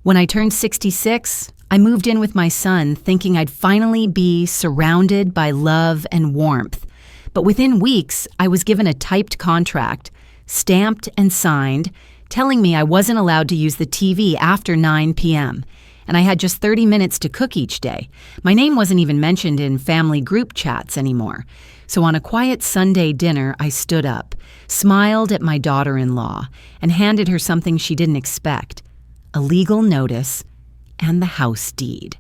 When I turned 66, I moved in with my son thinking I'd finally be surrounded by love and warmth. But within weeks, I was given a typed contract, stamped and signed, telling me I wasn't allowed to use the TV after 9 p.m., and I had just 30 minutes to cook each day. My name wasn't even mentioned in family group chats anymore. So on a quiet Sunday dinner, I stood up, smiled at my daughter-in-law, and handed her something she didn't expect: a legal notice and the house deed,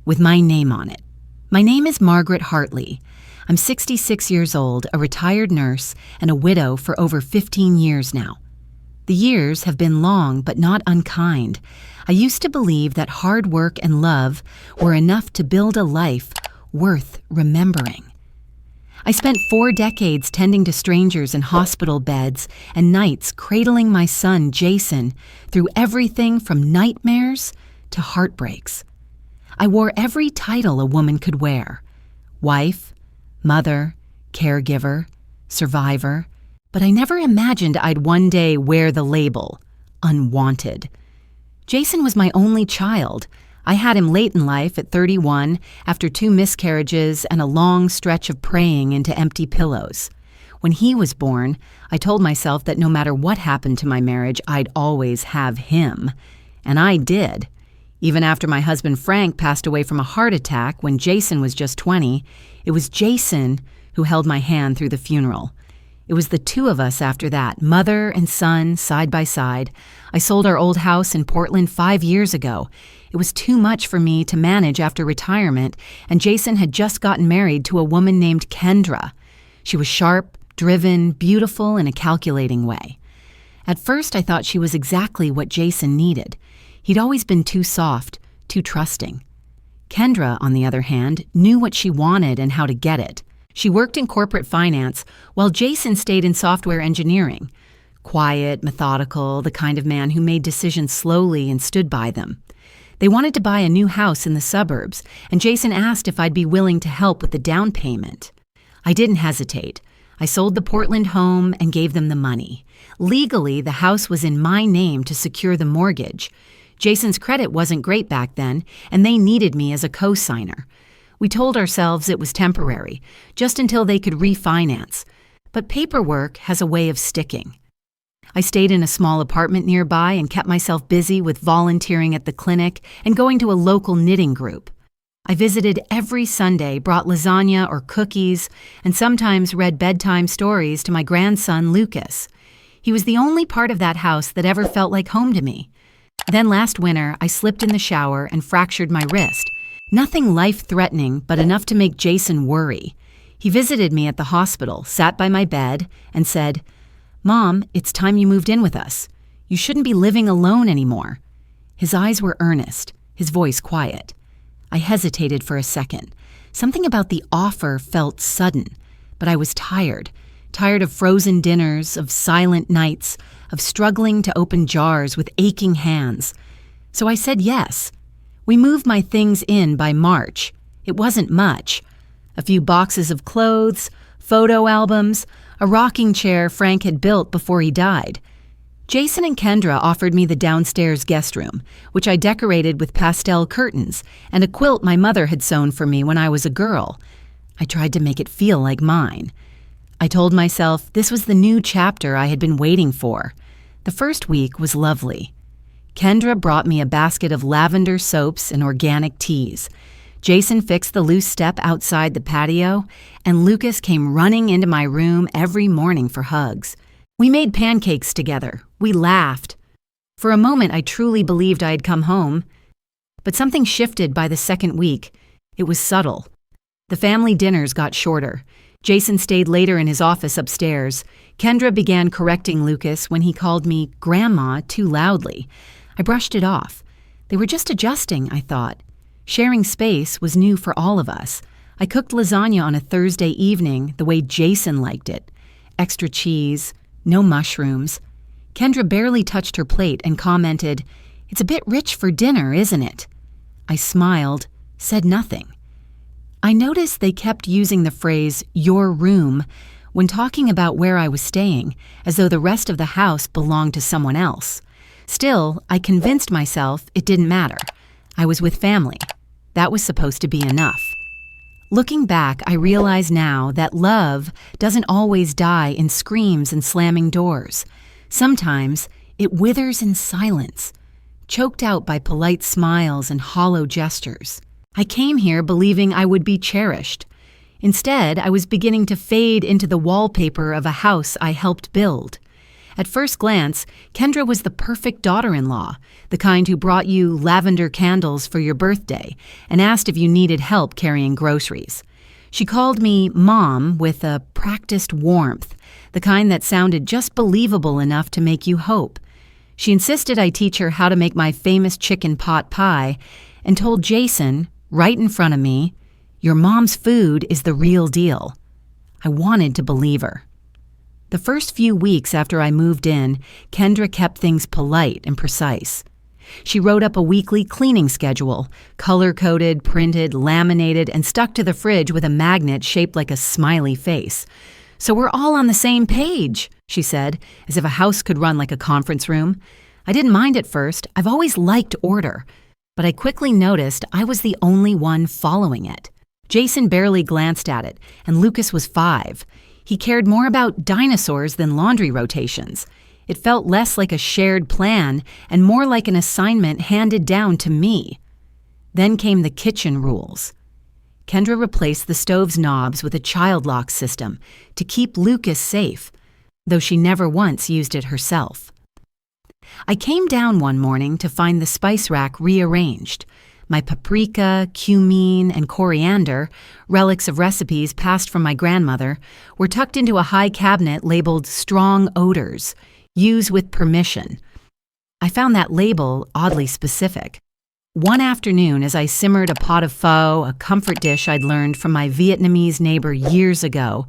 with my name on it. My name is Margaret Hartley. I'm 66 years old, a retired nurse, and a widow for over 15 years now. The years have been long but not unkind. I used to believe that hard work and love were enough to build a life worth remembering. I spent 4 decades tending to strangers in hospital beds and nights cradling my son, Jason, through everything from nightmares to heartbreaks. I wore every title a woman could wear: wife, mother, caregiver, survivor, but I never imagined I'd one day wear the label, unwanted. Jason was my only child. I had him late in life at 31 after 2 miscarriages and a long stretch of praying into empty pillows. When he was born, I told myself that no matter what happened to my marriage, I'd always have him. And I did. Even after my husband Frank passed away from a heart attack when Jason was just 20, it was Jason who held my hand through the funeral. It was the 2 of us after that, mother and son, side by side. I sold our old house in Portland 5 years ago. It was too much for me to manage after retirement, and Jason had just gotten married to a woman named Kendra. She was sharp, driven, beautiful in a calculating way. At first, I thought she was exactly what Jason needed. He'd always been too soft, too trusting. Kendra, on the other hand, knew what she wanted and how to get it. She worked in corporate finance, while Jason stayed in software engineering. Quiet, methodical, the kind of man who made decisions slowly and stood by them. They wanted to buy a new house in the suburbs, and Jason asked if I'd be willing to help with the down payment. I didn't hesitate. I sold the Portland home and gave them the money. Legally, the house was in my name to secure the mortgage. Jason's credit wasn't great back then, and they needed me as a co-signer. We told ourselves it was temporary, just until they could refinance. But paperwork has a way of sticking. I stayed in a small apartment nearby and kept myself busy with volunteering at the clinic and going to a local knitting group. I visited every Sunday, brought lasagna or cookies, and sometimes read bedtime stories to my grandson, Lucas. He was the only part of that house that ever felt like home to me. Then last winter, I slipped in the shower and fractured my wrist. Nothing life-threatening, but enough to make Jason worry. He visited me at the hospital, sat by my bed, and said, "Mom, it's time you moved in with us. You shouldn't be living alone anymore." His eyes were earnest, his voice quiet. I hesitated for a second. Something about the offer felt sudden, but I was tired of frozen dinners, of silent nights, of struggling to open jars with aching hands. So I said yes. We moved my things in by March. It wasn't much. A few boxes of clothes, photo albums, a rocking chair Frank had built before he died. Jason and Kendra offered me the downstairs guest room, which I decorated with pastel curtains and a quilt my mother had sewn for me when I was a girl. I tried to make it feel like mine. I told myself this was the new chapter I had been waiting for. The first week was lovely. Kendra brought me a basket of lavender soaps and organic teas. Jason fixed the loose step outside the patio, and Lucas came running into my room every morning for hugs. We made pancakes together. We laughed. For a moment, I truly believed I had come home. But something shifted by the second week. It was subtle. The family dinners got shorter. Jason stayed later in his office upstairs. Kendra began correcting Lucas when he called me Grandma too loudly. I brushed it off. They were just adjusting, I thought. Sharing space was new for all of us. I cooked lasagna on a Thursday evening the way Jason liked it. Extra cheese, no mushrooms. Kendra barely touched her plate and commented, "It's a bit rich for dinner, isn't it?" I smiled, said nothing. I noticed they kept using the phrase, "your room," when talking about where I was staying, as though the rest of the house belonged to someone else. Still, I convinced myself it didn't matter. I was with family. That was supposed to be enough. Looking back, I realize now that love doesn't always die in screams and slamming doors. Sometimes it withers in silence, choked out by polite smiles and hollow gestures. I came here believing I would be cherished. Instead, I was beginning to fade into the wallpaper of a house I helped build. At first glance, Kendra was the perfect daughter-in-law, the kind who brought you lavender candles for your birthday and asked if you needed help carrying groceries. She called me Mom with a practiced warmth, the kind that sounded just believable enough to make you hope. She insisted I teach her how to make my famous chicken pot pie and told Jason, right in front of me, "Your mom's food is the real deal." I wanted to believe her. The first few weeks after I moved in, Kendra kept things polite and precise. She wrote up a weekly cleaning schedule, color-coded, printed, laminated, and stuck to the fridge with a magnet shaped like a smiley face. "So we're all on the same page," she said, as if a house could run like a conference room. I didn't mind at first. I've always liked order. But I quickly noticed I was the only one following it. Jason barely glanced at it, and Lucas was 5. He cared more about dinosaurs than laundry rotations. It felt less like a shared plan and more like an assignment handed down to me. Then came the kitchen rules. Kendra replaced the stove's knobs with a child lock system to keep Lucas safe, though she never once used it herself. I came down one morning to find the spice rack rearranged. My paprika, cumin, and coriander, relics of recipes passed from my grandmother, were tucked into a high cabinet labeled "Strong Odors, Use with Permission." I found that label oddly specific. One afternoon, as I simmered a pot of pho, a comfort dish I'd learned from my Vietnamese neighbor years ago,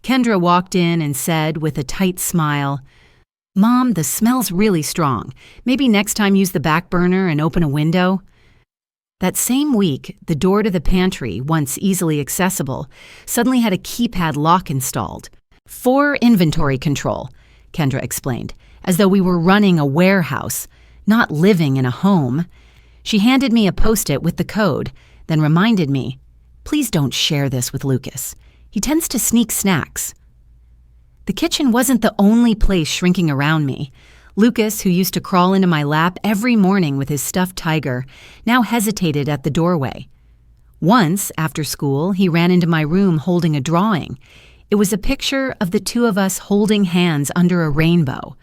Kendra walked in and said with a tight smile, "Mom, the smell's really strong. Maybe next time use the back burner and open a window." That same week, the door to the pantry, once easily accessible, suddenly had a keypad lock installed. "For inventory control," Kendra explained, as though we were running a warehouse, not living in a home. She handed me a Post-it with the code, then reminded me, "Please don't share this with Lucas. He tends to sneak snacks." The kitchen wasn't the only place shrinking around me. Lucas, who used to crawl into my lap every morning with his stuffed tiger, now hesitated at the doorway. Once, after school, he ran into my room holding a drawing. It was a picture of the two of us holding hands under a rainbow.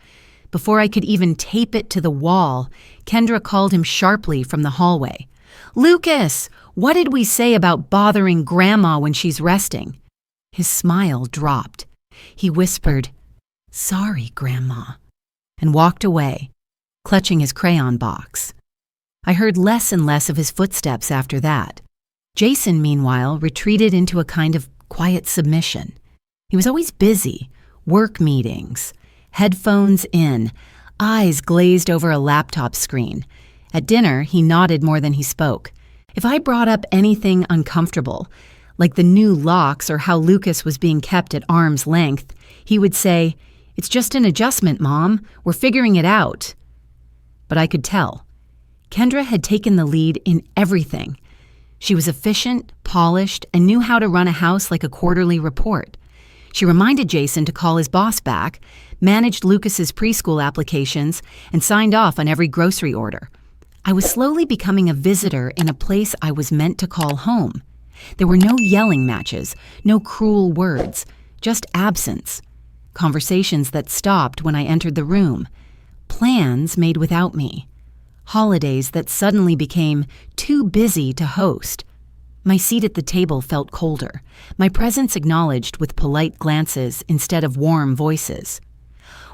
Before I could even tape it to the wall, Kendra called him sharply from the hallway. "Lucas, what did we say about bothering Grandma when she's resting?" His smile dropped. He whispered, "Sorry, Grandma," and walked away, clutching his crayon box. I heard less and less of his footsteps after that. Jason, meanwhile, retreated into a kind of quiet submission. He was always busy, work meetings, headphones in, eyes glazed over a laptop screen. At dinner, he nodded more than he spoke. If I brought up anything uncomfortable, like the new locks or how Lucas was being kept at arm's length, he would say, "It's just an adjustment, Mom. We're figuring it out." But I could tell. Kendra had taken the lead in everything. She was efficient, polished, and knew how to run a house like a quarterly report. She reminded Jason to call his boss back, managed Lucas's preschool applications, and signed off on every grocery order. I was slowly becoming a visitor in a place I was meant to call home. There were no yelling matches, no cruel words, just absence. Conversations that stopped when I entered the room. Plans made without me. Holidays that suddenly became too busy to host. My seat at the table felt colder, my presence acknowledged with polite glances instead of warm voices.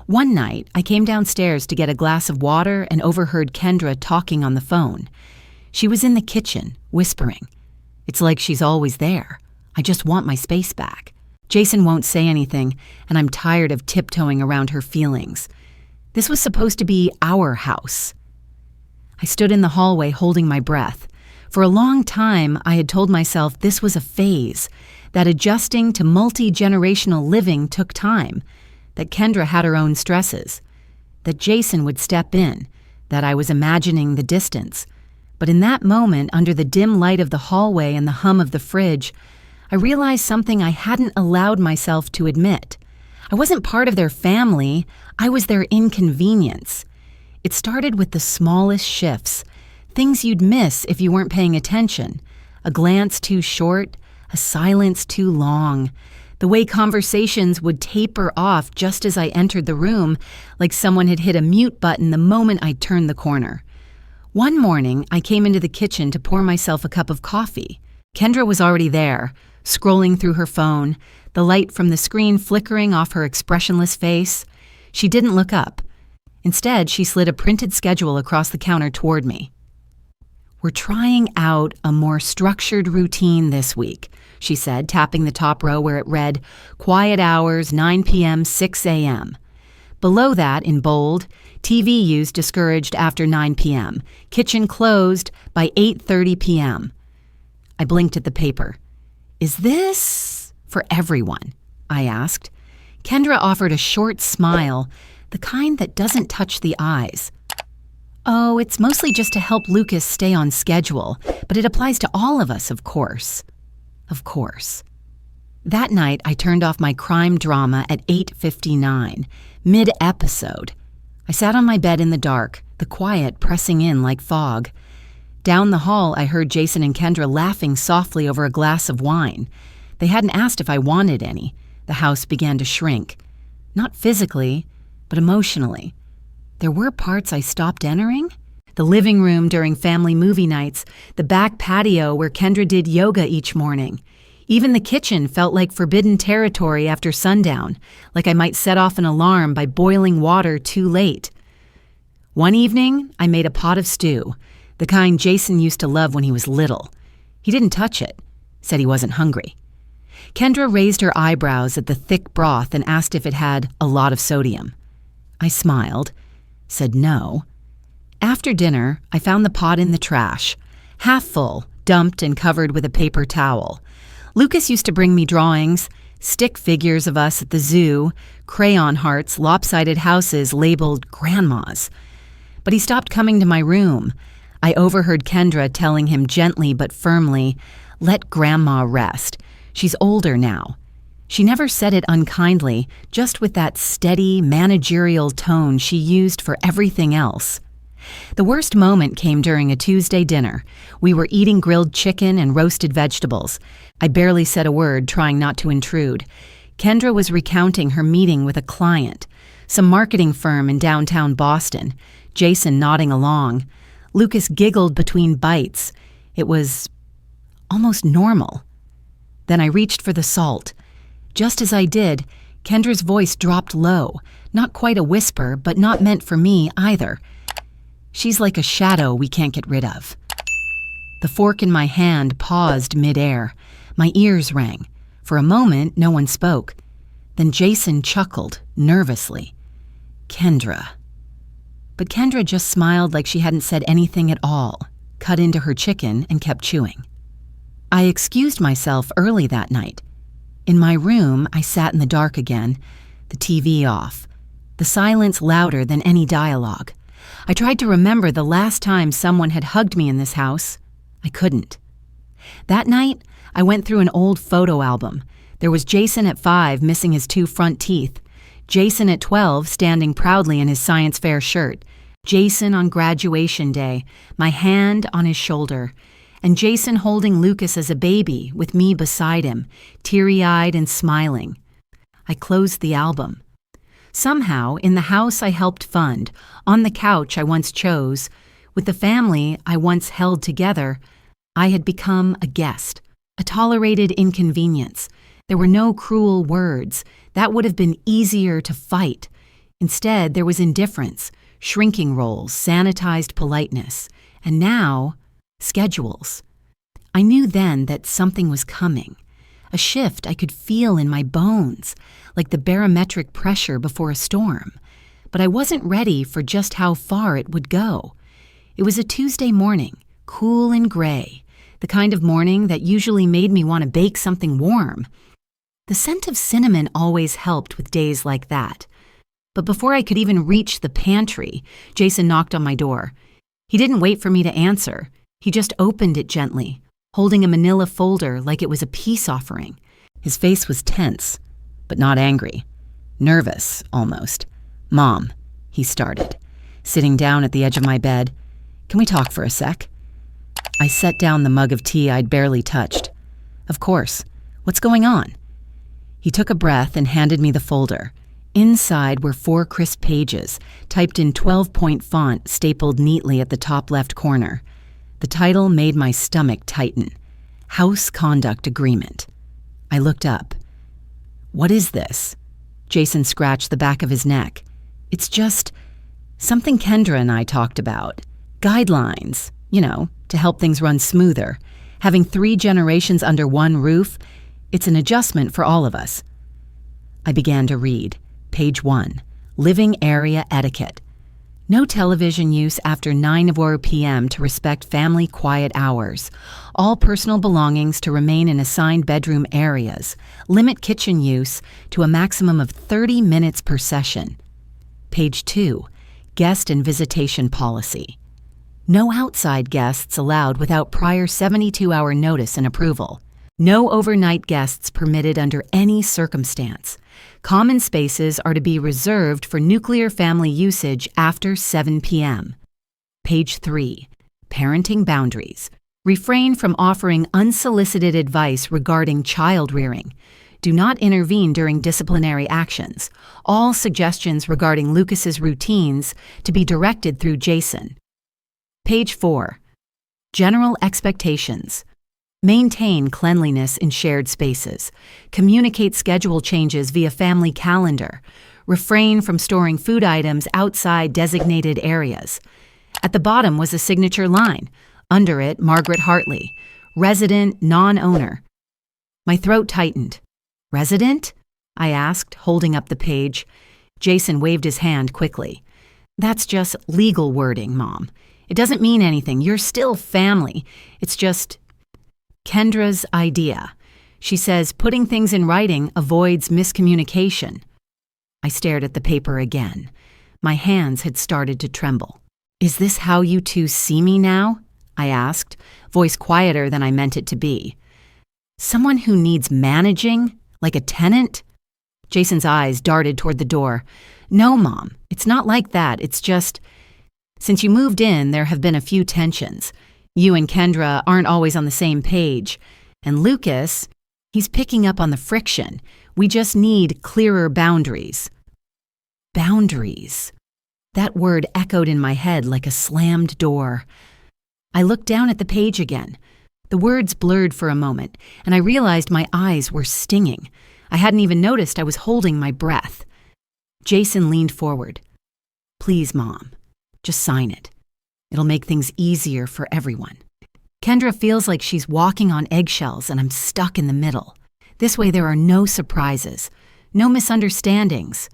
One night, I came downstairs to get a glass of water and overheard Kendra talking on the phone. She was in the kitchen, whispering. It's like she's always there. I just want my space back. Jason won't say anything, and I'm tired of tiptoeing around her feelings. This was supposed to be our house. I stood in the hallway holding my breath. For a long time, I had told myself this was a phase, that adjusting to multi-generational living took time, that Kendra had her own stresses. that Jason would step in, that I was imagining the distance. But in that moment, under the dim light of the hallway and the hum of the fridge, I realized something I hadn't allowed myself to admit. I wasn't part of their family, I was their inconvenience. It started with the smallest shifts, things you'd miss if you weren't paying attention. A glance too short, a silence too long. The way conversations would taper off just as I entered the room, like someone had hit a mute button the moment I turned the corner. One morning, I came into the kitchen to pour myself a cup of coffee. Kendra was already there, scrolling through her phone, the light from the screen flickering off her expressionless face. She didn't look up. Instead, she slid a printed schedule across the counter toward me. "We're trying out a more structured routine this week," she said, tapping the top row where it read, "Quiet hours, 9 p.m., 6 a.m. Below that, in bold, TV use discouraged after 9 p.m., kitchen closed by 8:30 p.m. I blinked at the paper. "Is this for everyone?" I asked. Kendra offered a short smile, the kind that doesn't touch the eyes. "Oh, it's mostly just to help Lucas stay on schedule, but it applies to all of us, of course." Of course. That night, I turned off my crime drama at 8:59, mid-episode. I sat on my bed in the dark, the quiet pressing in like fog. Down the hall, I heard Jason and Kendra laughing softly over a glass of wine. They hadn't asked if I wanted any. The house began to shrink. Not physically, but emotionally. There were parts I stopped entering. The living room during family movie nights, the back patio where Kendra did yoga each morning. Even the kitchen felt like forbidden territory after sundown, like I might set off an alarm by boiling water too late. One evening, I made a pot of stew, the kind Jason used to love when he was little. He didn't touch it, said he wasn't hungry. Kendra raised her eyebrows at the thick broth and asked if it had a lot of sodium. I smiled, said no. After dinner, I found the pot in the trash, half full, dumped and covered with a paper towel. Lucas used to bring me drawings, stick figures of us at the zoo, crayon hearts, lopsided houses labeled grandmas. But he stopped coming to my room. I overheard Kendra telling him gently but firmly, "Let Grandma rest. She's older now." She never said it unkindly, just with that steady, managerial tone she used for everything else. The worst moment came during a Tuesday dinner. We were eating grilled chicken and roasted vegetables. I barely said a word, trying not to intrude. Kendra was recounting her meeting with a client, some marketing firm in downtown Boston, Jason nodding along. Lucas giggled between bites. It was almost normal. Then I reached for the salt. Just as I did, Kendra's voice dropped low, not quite a whisper, but not meant for me either. "She's like a shadow we can't get rid of." The fork in my hand paused midair. My ears rang. For a moment, no one spoke. Then Jason chuckled, nervously. "Kendra." But Kendra just smiled like she hadn't said anything at all, cut into her chicken, and kept chewing. I excused myself early that night. In my room, I sat in the dark again, the TV off, the silence louder than any dialogue. I tried to remember the last time someone had hugged me in this house. I couldn't. That night, I went through an old photo album. There was Jason at 5 missing his 2 front teeth, Jason at 12 standing proudly in his science fair shirt, Jason on graduation day, my hand on his shoulder, and Jason holding Lucas as a baby with me beside him, teary-eyed and smiling. I closed the album. Somehow, in the house I helped fund, on the couch I once chose, with the family I once held together, I had become a guest, a tolerated inconvenience. There were no cruel words. That would have been easier to fight. Instead, there was indifference, shrinking roles, sanitized politeness, and now, schedules. I knew then that something was coming, a shift I could feel in my bones, like the barometric pressure before a storm. But I wasn't ready for just how far it would go. It was a Tuesday morning, cool and gray, the kind of morning that usually made me want to bake something warm. The scent of cinnamon always helped with days like that. But before I could even reach the pantry, Jason knocked on my door. He didn't wait for me to answer. He just opened it gently, holding a manila folder like it was a peace offering. His face was tense, but not angry. Nervous, almost. "Mom," he started, sitting down at the edge of my bed. "Can we talk for a sec?" I set down the mug of tea I'd barely touched. "Of course. What's going on?" He took a breath and handed me the folder. Inside were 4 crisp pages, typed in 12-point font stapled neatly at the top left corner. The title made my stomach tighten. House Conduct Agreement. I looked up. "What is this?" Jason scratched the back of his neck. "It's just something Kendra and I talked about. Guidelines, to help things run smoother. Having 3 generations under one roof, it's an adjustment for all of us." I began to read. Page 1, Living Area Etiquette. No television use after 9 p.m. to respect family quiet hours. All personal belongings to remain in assigned bedroom areas. Limit kitchen use to a maximum of 30 minutes per session. Page 2, Guest and Visitation Policy. No outside guests allowed without prior 72-hour notice and approval. No overnight guests permitted under any circumstance. Common spaces are to be reserved for nuclear family usage after 7 p.m. Page 3, Parenting Boundaries. Refrain from offering unsolicited advice regarding child rearing. Do not intervene during disciplinary actions. All suggestions regarding Lucas's routines to be directed through Jason. Page 4, General Expectations. Maintain cleanliness in shared spaces. Communicate schedule changes via family calendar. Refrain from storing food items outside designated areas. At the bottom was a signature line. Under it, Margaret Hartley, resident, non-owner. My throat tightened. "Resident?" I asked, holding up the page. Jason waved his hand quickly. "That's just legal wording, Mom. It doesn't mean anything. You're still family. It's just Kendra's idea. She says putting things in writing avoids miscommunication." I stared at the paper again. My hands had started to tremble. "Is this how you two see me now?" I asked, voice quieter than I meant it to be. "Someone who needs managing? Like a tenant?" Jason's eyes darted toward the door. "No, Mom, it's not like that. It's just, since you moved in, there have been a few tensions. You and Kendra aren't always on the same page. And Lucas, he's picking up on the friction. We just need clearer boundaries." Boundaries. That word echoed in my head like a slammed door. I looked down at the page again. The words blurred for a moment, and I realized my eyes were stinging. I hadn't even noticed I was holding my breath. Jason leaned forward. "Please, Mom, just sign it. It'll make things easier for everyone. Kendra feels like she's walking on eggshells and I'm stuck in the middle. This way there are no surprises, no misunderstandings."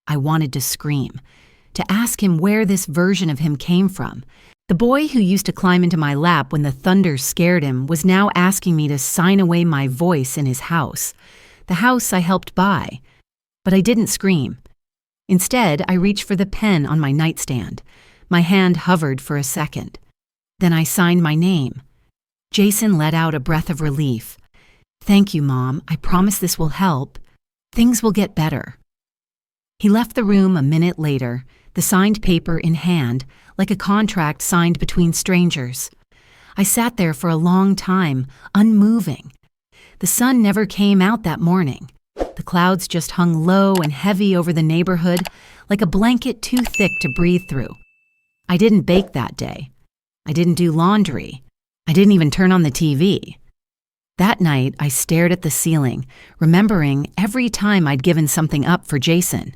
I wanted to scream, to ask him where this version of him came from. The boy who used to climb into my lap when the thunder scared him was now asking me to sign away my voice in his house, the house I helped buy. But I didn't scream. Instead, I reached for the pen on my nightstand. My hand hovered for a second. Then I signed my name. Jason let out a breath of relief. "Thank you, Mom. I promise this will help. Things will get better." He left the room a minute later, the signed paper in hand, like a contract signed between strangers. I sat there for a long time, unmoving. The sun never came out that morning. The clouds just hung low and heavy over the neighborhood, like a blanket too thick to breathe through. I didn't bake that day. I didn't do laundry. I didn't even turn on the TV. That night, I stared at the ceiling, remembering every time I'd given something up for Jason.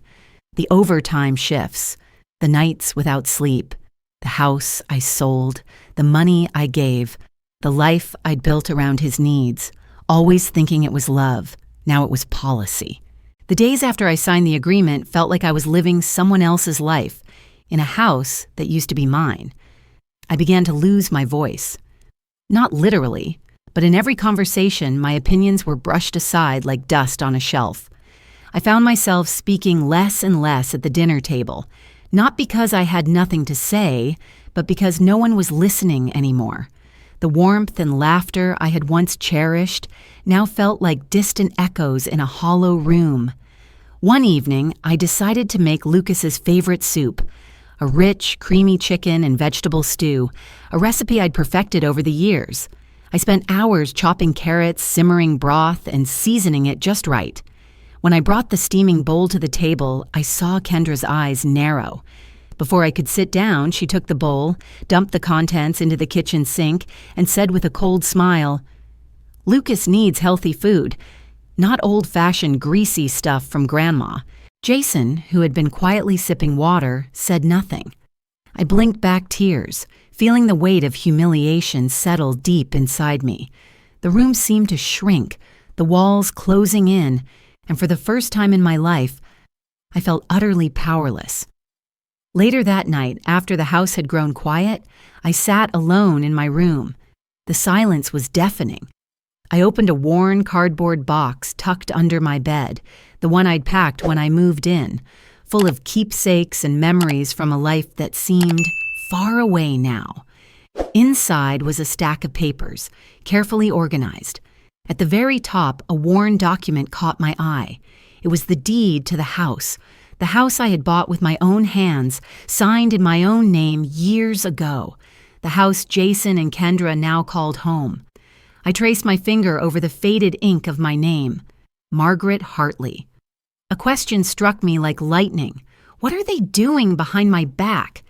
The overtime shifts, the nights without sleep, the house I sold, the money I gave, the life I'd built around his needs, always thinking it was love. Now it was policy. The days after I signed the agreement felt like I was living someone else's life, in a house that used to be mine. I began to lose my voice. Not literally, but in every conversation, my opinions were brushed aside like dust on a shelf. I found myself speaking less and less at the dinner table, not because I had nothing to say, but because no one was listening anymore. The warmth and laughter I had once cherished now felt like distant echoes in a hollow room. One evening, I decided to make Lucas's favorite soup, a rich, creamy chicken and vegetable stew, a recipe I'd perfected over the years. I spent hours chopping carrots, simmering broth, and seasoning it just right. When I brought the steaming bowl to the table, I saw Kendra's eyes narrow. Before I could sit down, she took the bowl, dumped the contents into the kitchen sink, and said with a cold smile, "Lucas needs healthy food, not old-fashioned greasy stuff from Grandma." Jason, who had been quietly sipping water, said nothing. I blinked back tears, feeling the weight of humiliation settle deep inside me. The room seemed to shrink, the walls closing in, and for the first time in my life, I felt utterly powerless. Later that night, after the house had grown quiet, I sat alone in my room. The silence was deafening. I opened a worn cardboard box tucked under my bed, the one I'd packed when I moved in, full of keepsakes and memories from a life that seemed far away now. Inside was a stack of papers, carefully organized. At the very top, a worn document caught my eye. It was the deed to the house I had bought with my own hands, signed in my own name years ago, the house Jason and Kendra now called home. I traced my finger over the faded ink of my name, Margaret Hartley. A question struck me like lightning. What are they doing behind my back?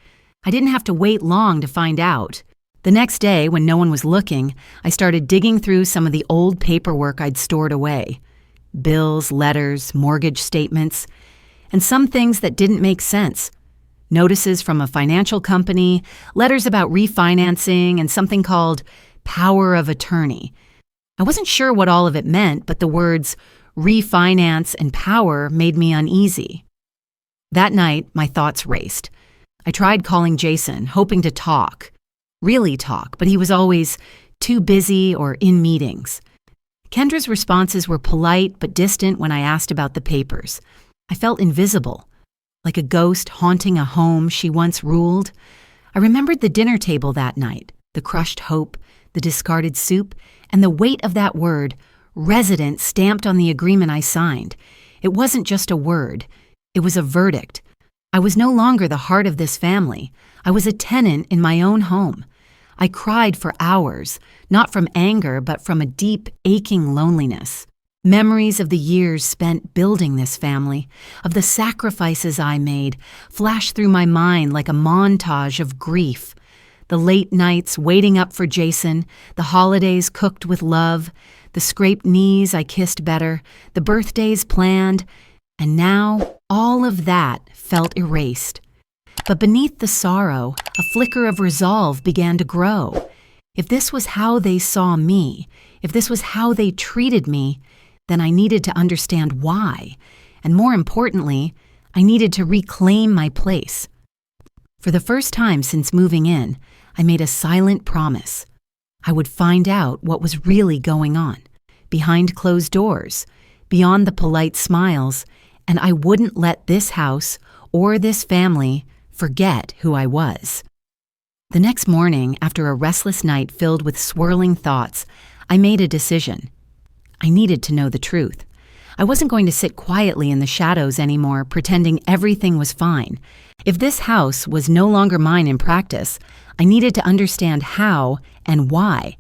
I didn't have to wait long to find out. The next day, when no one was looking, I started digging through some of the old paperwork I'd stored away. Bills, letters, mortgage statements, and some things that didn't make sense. Notices from a financial company, letters about refinancing, and something called power of attorney. I wasn't sure what all of it meant, but the words refinance and power made me uneasy. That night, my thoughts raced. I tried calling Jason, hoping to really talk, but he was always too busy or in meetings. Kendra's responses were polite but distant when I asked about the papers. I felt invisible, like a ghost haunting a home she once ruled. I remembered the dinner table that night, the crushed hope, the discarded soup, and the weight of that word, resident, stamped on the agreement I signed. It wasn't just a word. It was a verdict. I was no longer the heart of this family. I was a tenant in my own home. I cried for hours, not from anger, but from a deep, aching loneliness. Memories of the years spent building this family, of the sacrifices I made, flashed through my mind like a montage of grief. The late nights waiting up for Jason, the holidays cooked with love, the scraped knees I kissed better, the birthdays planned, and now all of that felt erased. But beneath the sorrow, a flicker of resolve began to grow. If this was how they saw me, if this was how they treated me, then I needed to understand why, and more importantly, I needed to reclaim my place. For the first time since moving in, I made a silent promise. I would find out what was really going on, behind closed doors, beyond the polite smiles, and I wouldn't let this house or this family forget who I was. The next morning, after a restless night filled with swirling thoughts, I made a decision. I needed to know the truth. I wasn't going to sit quietly in the shadows anymore, pretending everything was fine. If this house was no longer mine in practice, I needed to understand how and why.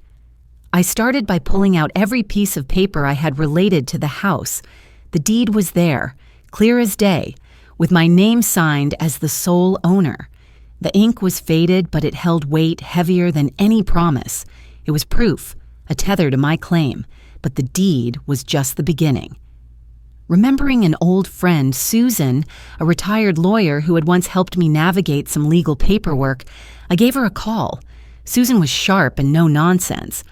I started by pulling out every piece of paper I had related to the house. The deed was there, clear as day, with my name signed as the sole owner. The ink was faded, but it held weight heavier than any promise. It was proof, a tether to my claim, but the deed was just the beginning. Remembering an old friend, Susan, a retired lawyer who had once helped me navigate some legal paperwork, I gave her a call. Susan was sharp and no nonsense.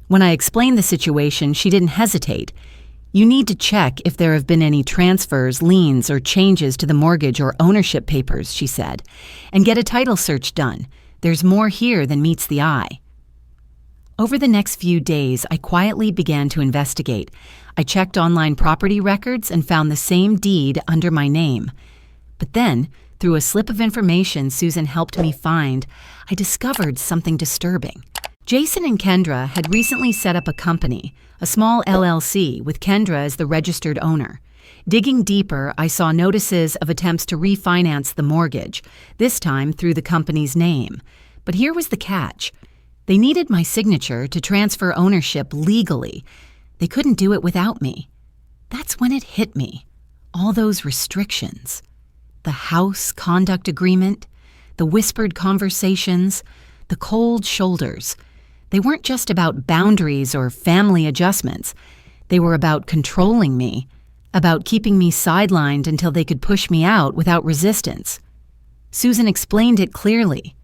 When I explained the situation, she didn't hesitate. "You need to check if there have been any transfers, liens, or changes to the mortgage or ownership papers," she said, "and get a title search done. There's more here than meets the eye." Over the next few days, I quietly began to investigate. I checked online property records and found the same deed under my name. But then, through a slip of information Susan helped me find, I discovered something disturbing. Jason and Kendra had recently set up a company, a small LLC, with Kendra as the registered owner. Digging deeper, I saw notices of attempts to refinance the mortgage, this time through the company's name. But here was the catch. They needed my signature to transfer ownership legally. They couldn't do it without me. That's when it hit me. All those restrictions. The house conduct agreement, the whispered conversations, the cold shoulders. They weren't just about boundaries or family adjustments. They were about controlling me, about keeping me sidelined until they could push me out without resistance. Susan explained it clearly.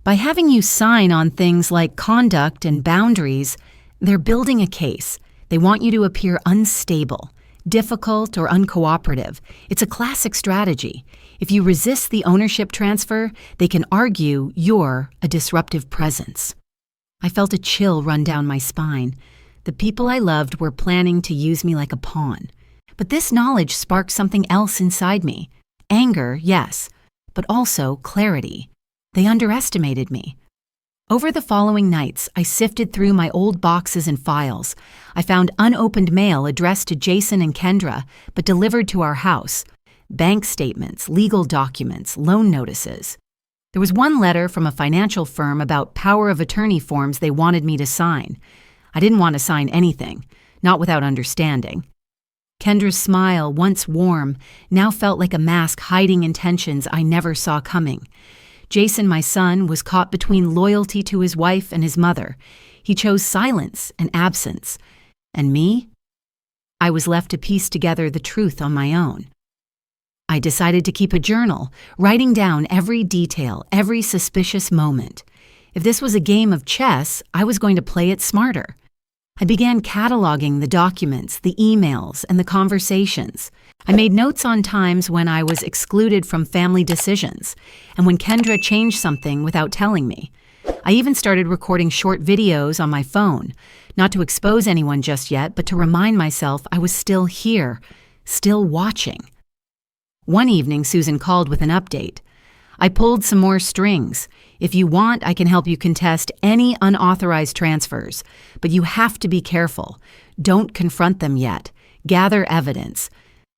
By having you sign on things like conduct and boundaries, they're building a case. They want you to appear unstable, difficult, or uncooperative. It's a classic strategy. If you resist the ownership transfer, they can argue you're a disruptive presence. I felt a chill run down my spine. The people I loved were planning to use me like a pawn. But this knowledge sparked something else inside me. Anger, yes, but also clarity. They underestimated me. Over the following nights, I sifted through my old boxes and files. I found unopened mail addressed to Jason and Kendra, but delivered to our house. Bank statements, legal documents, loan notices. There was one letter from a financial firm about power of attorney forms they wanted me to sign. I didn't want to sign anything, not without understanding. Kendra's smile, once warm, now felt like a mask hiding intentions I never saw coming. Jason, my son, was caught between loyalty to his wife and his mother. He chose silence and absence. And me? I was left to piece together the truth on my own. I decided to keep a journal, writing down every detail, every suspicious moment. If this was a game of chess, I was going to play it smarter. I began cataloging the documents, the emails, and the conversations. I made notes on times when I was excluded from family decisions, and when Kendra changed something without telling me. I even started recording short videos on my phone, not to expose anyone just yet, but to remind myself I was still here, still watching. One evening, Susan called with an update. I pulled some more strings. If you want, I can help you contest any unauthorized transfers, but you have to be careful. Don't confront them yet. Gather evidence.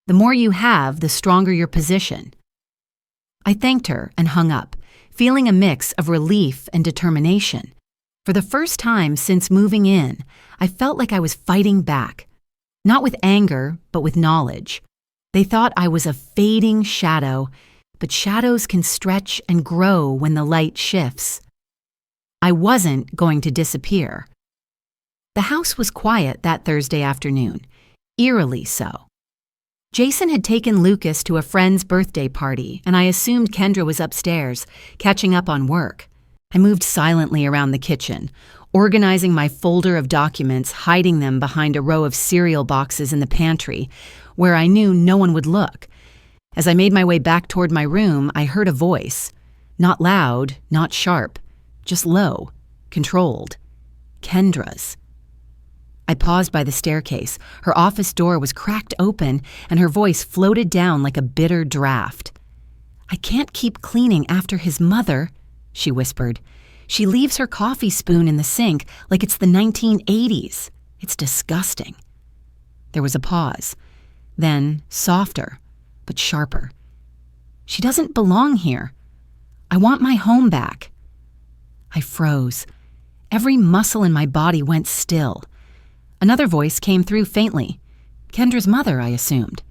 The more you have, the stronger your position. I thanked her and hung up, feeling a mix of relief and determination. For the first time since moving in, I felt like I was fighting back. Not with anger, but with knowledge. They thought I was a fading shadow, but shadows can stretch and grow when the light shifts. I wasn't going to disappear. The house was quiet that Thursday afternoon, eerily so. Jason had taken Lucas to a friend's birthday party, and I assumed Kendra was upstairs, catching up on work. I moved silently around the kitchen, organizing my folder of documents, hiding them behind a row of cereal boxes in the pantry, where I knew no one would look. As I made my way back toward my room, I heard a voice. Not loud, not sharp, just low, controlled. Kendra's. I paused by the staircase. Her office door was cracked open, and her voice floated down like a bitter draft. "I can't keep cleaning after his mother," she whispered. "She leaves her coffee spoon in the sink like it's the 1980s. It's disgusting." There was a pause. Then, softer, but sharper. "She doesn't belong here. I want my home back." I froze. Every muscle in my body went still. Another voice came through faintly. Kendra's mother, I assumed.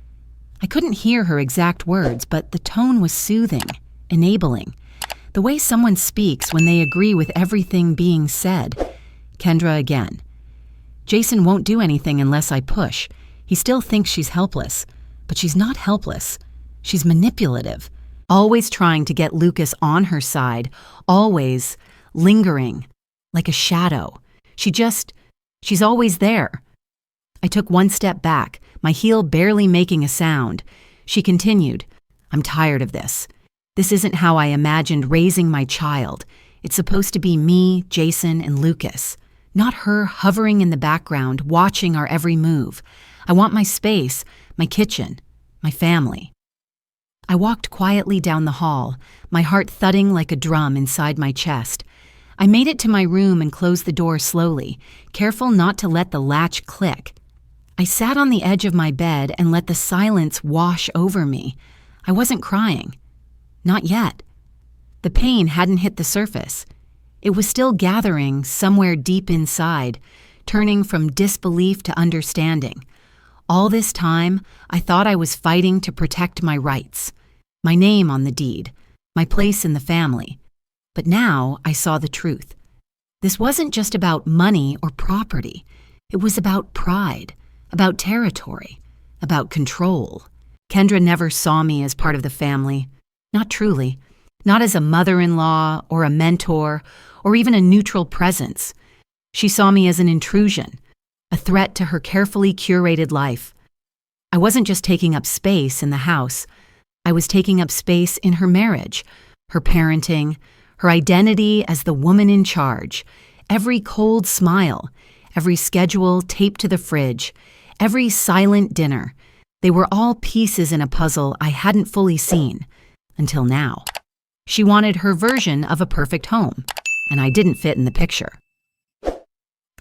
I couldn't hear her exact words, but the tone was soothing, enabling. The way someone speaks when they agree with everything being said. Kendra again. "Jason won't do anything unless I push. He still thinks she's helpless. But she's not helpless. She's manipulative. Always trying to get Lucas on her side. Always lingering, like a shadow. She's always there." I took one step back, my heel barely making a sound. She continued, "I'm tired of this. This isn't how I imagined raising my child. It's supposed to be me, Jason, and Lucas. not her hovering in the background, watching our every move. I want my space, my kitchen, my family. I walked quietly down the hall, my heart thudding like a drum inside my chest. I made it to my room and closed the door slowly, careful not to let the latch click. I sat on the edge of my bed and let the silence wash over me. I wasn't crying. Not yet. The pain hadn't hit the surface. It was still gathering somewhere deep inside, turning from disbelief to understanding. All this time, I thought I was fighting to protect my rights, my name on the deed, my place in the family. But now I saw the truth. This wasn't just about money or property. It was about pride, about territory, about control. Kendra never saw me as part of the family. Not truly. Not as a mother-in-law or a mentor or even a neutral presence. She saw me as an intrusion, a threat to her carefully curated life. I wasn't just taking up space in the house. I was taking up space in her marriage, her parenting, her identity as the woman in charge. Every cold smile, every schedule taped to the fridge, every silent dinner. They were all pieces in a puzzle I hadn't fully seen, until now. She wanted her version of a perfect home, and I didn't fit in the picture.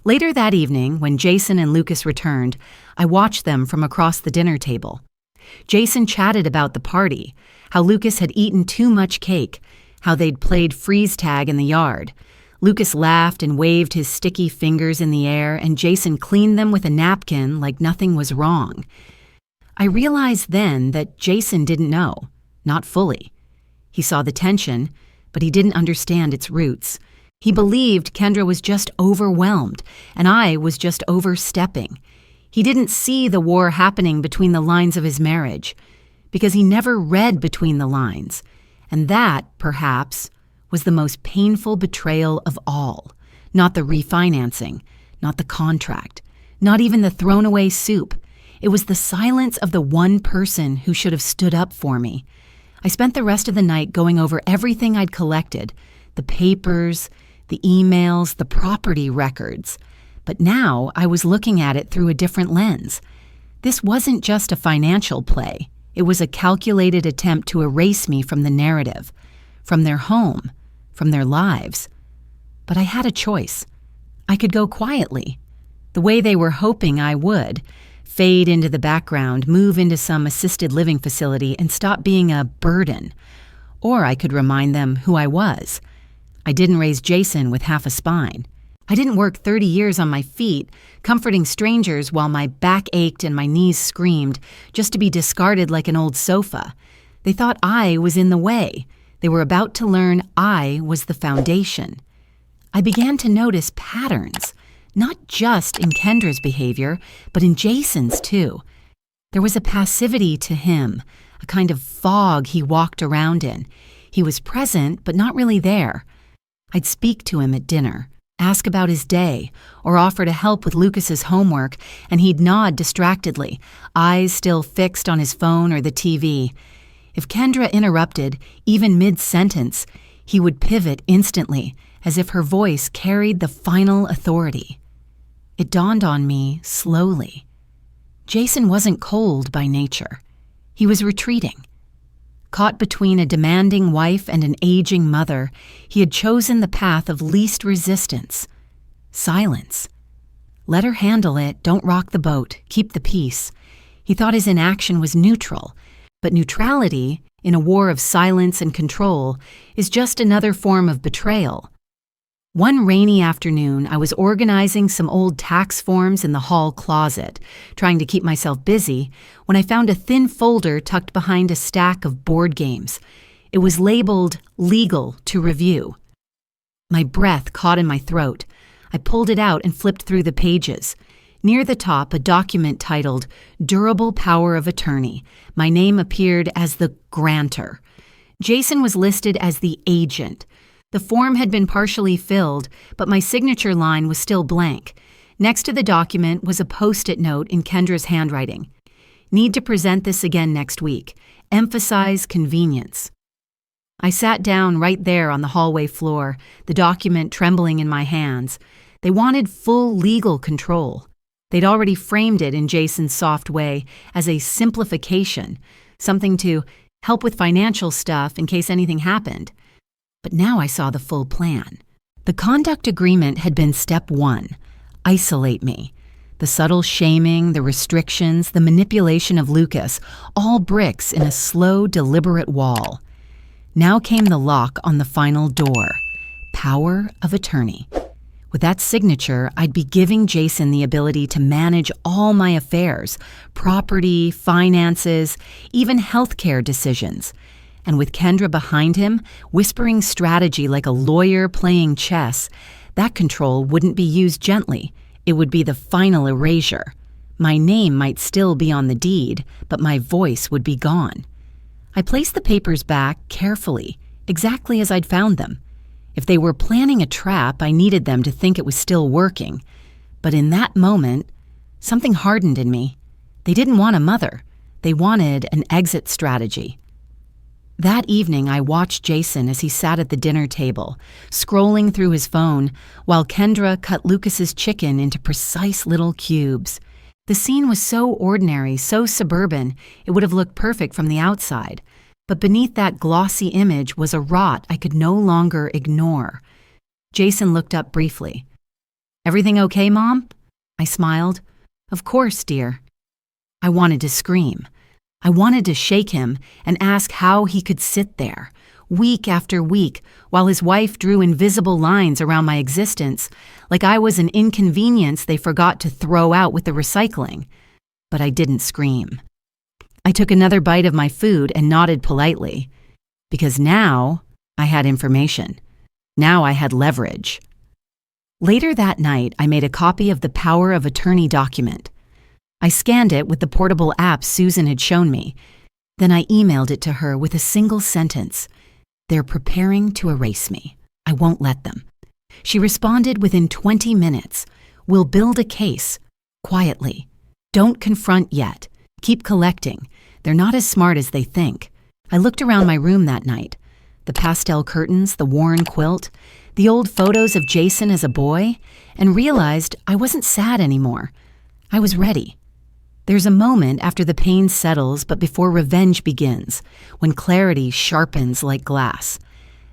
Later that evening, when Jason and Lucas returned, I watched them from across the dinner table. Jason chatted about the party, how Lucas had eaten too much cake, how they'd played freeze tag in the yard. Lucas laughed and waved his sticky fingers in the air, and Jason cleaned them with a napkin like nothing was wrong. I realized then that Jason didn't know, not fully. He saw the tension, but he didn't understand its roots. He believed Kendra was just overwhelmed, and I was just overstepping. He didn't see the war happening between the lines of his marriage, because he never read between the lines. And that, perhaps, was the most painful betrayal of all. Not the refinancing, not the contract, not even the thrown-away soup. It was the silence of the one person who should have stood up for me. I spent the rest of the night going over everything I'd collected, the papers, the emails, the property records. But now I was looking at it through a different lens. This wasn't just a financial play. It was a calculated attempt to erase me from the narrative, from their home, from their lives. But I had a choice. I could go quietly, the way they were hoping I would, fade into the background, move into some assisted living facility, and stop being a burden. Or I could remind them who I was. I didn't raise Jason with half a spine. I didn't work 30 years on my feet, comforting strangers while my back ached and my knees screamed, just to be discarded like an old sofa. They thought I was in the way. They were about to learn I was the foundation. I began to notice patterns. Not just in Kendra's behavior, but in Jason's too. There was a passivity to him, a kind of fog he walked around in. He was present, but not really there. I'd speak to him at dinner, ask about his day, or offer to help with Lucas's homework, and he'd nod distractedly, eyes still fixed on his phone or the TV. If Kendra interrupted, even mid-sentence, he would pivot instantly, as if her voice carried the final authority. It dawned on me slowly. Jason wasn't cold by nature. He was retreating. Caught between a demanding wife and an aging mother, he had chosen the path of least resistance. Silence. Let her handle it, don't rock the boat, keep the peace. He thought his inaction was neutral, but neutrality, in a war of silence and control, is just another form of betrayal. One rainy afternoon, I was organizing some old tax forms in the hall closet, trying to keep myself busy, when I found a thin folder tucked behind a stack of board games. It was labeled Legal to Review. My breath caught in my throat. I pulled it out and flipped through the pages. Near the top, a document titled Durable Power of Attorney. My name appeared as the grantor. Jason was listed as the agent. The form had been partially filled, but my signature line was still blank. Next to the document was a post-it note in Kendra's handwriting. Need to present this again next week. Emphasize convenience. I sat down right there on the hallway floor, the document trembling in my hands. They wanted full legal control. They'd already framed it in Jason's soft way as a simplification, something to help with financial stuff in case anything happened. But now I saw the full plan. The conduct agreement had been step one: isolate me. The subtle shaming, the restrictions, the manipulation of Lucas, all bricks in a slow, deliberate wall. Now came the lock on the final door: power of attorney. With that signature, I'd be giving Jason the ability to manage all my affairs, property, finances, even healthcare decisions. And with Kendra behind him, whispering strategy like a lawyer playing chess, that control wouldn't be used gently. It would be the final erasure. My name might still be on the deed, but my voice would be gone. I placed the papers back carefully, exactly as I'd found them. If they were planning a trap, I needed them to think it was still working. But in that moment, something hardened in me. They didn't want a mother. They wanted an exit strategy. That evening, I watched Jason as he sat at the dinner table, scrolling through his phone, while Kendra cut Lucas's chicken into precise little cubes. The scene was so ordinary, so suburban, it would have looked perfect from the outside. But beneath that glossy image was a rot I could no longer ignore. Jason looked up briefly. "Everything okay, Mom?" I smiled. "Of course, dear." I wanted to scream. I wanted to shake him and ask how he could sit there, week after week, while his wife drew invisible lines around my existence, like I was an inconvenience they forgot to throw out with the recycling. But I didn't scream. I took another bite of my food and nodded politely, because now I had information. Now I had leverage. Later that night, I made a copy of the power of attorney document. I scanned it with the portable app Susan had shown me. Then I emailed it to her with a single sentence: "They're preparing to erase me. I won't let them." She responded within 20 minutes. "We'll build a case. Quietly. Don't confront yet. Keep collecting. They're not as smart as they think." I looked around my room that night. The pastel curtains, the worn quilt, the old photos of Jason as a boy, and realized I wasn't sad anymore. I was ready. There's a moment after the pain settles but before revenge begins, when clarity sharpens like glass.